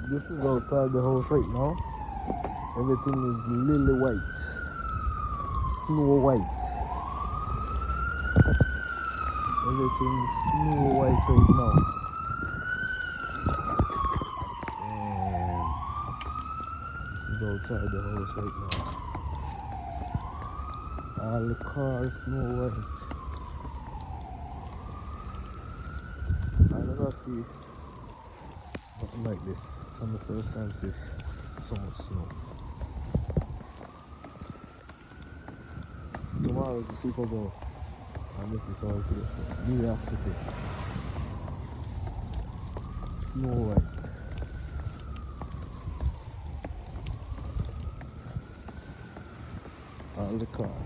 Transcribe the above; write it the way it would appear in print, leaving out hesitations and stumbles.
This is outside the house right now. Everything is lily white, snow white. Everything is snow white right now. And this is outside the house right now. All the cars snow white. I never see nothing like this. It's the first time I see so much snow. Tomorrow is the Super Bowl, and this is all today. New York City, snow white. All the car.